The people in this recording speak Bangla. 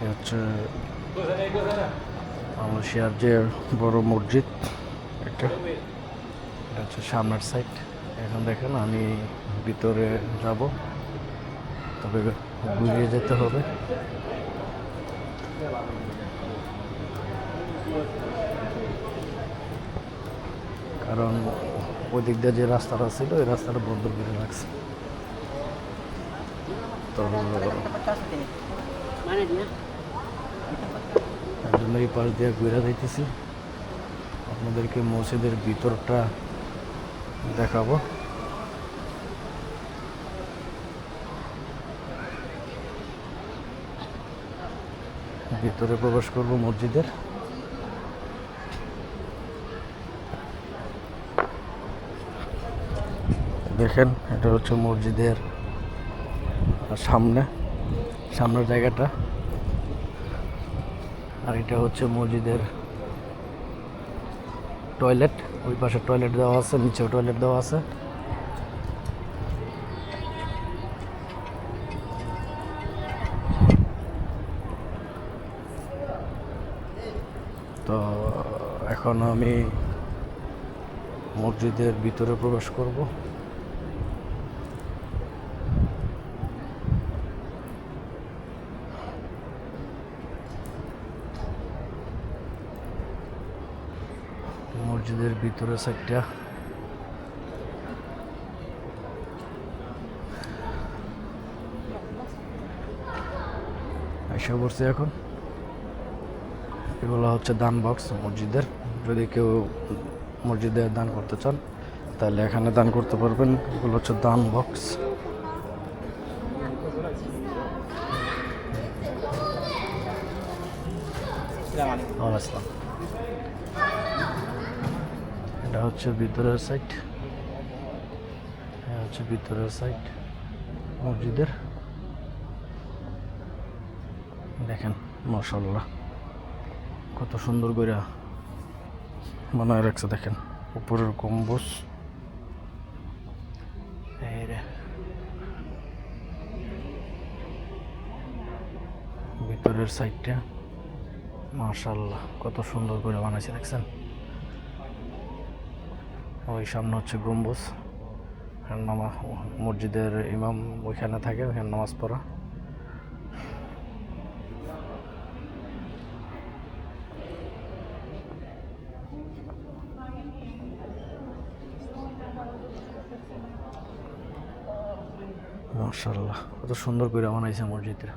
এ হচ্ছে মালয়েশিয়ার যে বড় মসজিদ, এটা হচ্ছে সামনের সাইড। এখন দেখেন আমি ভিতরে যাব, তবে ঘুরিয়ে যেতে হবে। কারণ ওই দিক দিয়ে যে রাস্তাটা ছিল, ওই রাস্তাটা বন্ধ করে রাখছে। তো এর জন্য এই পাশ দিয়ে ঘুরে যাইতেছি, আপনাদেরকে মসজিদের ভিতরটা দেখাবো। ভিতরে প্রবেশ করব মসজিদের। দেখেন এটা হচ্ছে মসজিদের সামনের জায়গাটা, আর এটা হচ্ছে মসজিদের টয়লেট। ওই পাশে টয়লেট দেওয়া আছে, নিচেও টয়লেট দেওয়া আছে। তো এখন আমি মসজিদের ভিতরে প্রবেশ করব। মসজিদের ভিতরে সাইডটা এসে পড়ছি। এখন এগুলো হচ্ছে দান বক্স মসজিদের। যদি কেউ মসজিদে দান করতে চান তাহলে এখানে দান করতে পারবেন। এগুলো হচ্ছে দান বক্স। এটা হচ্ছে ভিতরের সাইড, এটা হচ্ছে ভিতরের সাইড মসজিদের। দেখেন মাশাআল্লাহ কত সুন্দর করে বানায় রাখছে। দেখেন উপরের গম্বুজ, ভিতরের সাইডটা মাশাআল্লাহ কত সুন্দর করে বানাইছে দেখছেন। ওই সামনে হচ্ছে গম্বুজ, মসজিদের ইমাম ওইখানে থাকে, ওইখানে নামাজ পড়া। মাশাআল্লাহ কত সুন্দর করে বানাইছে মসজিদটা।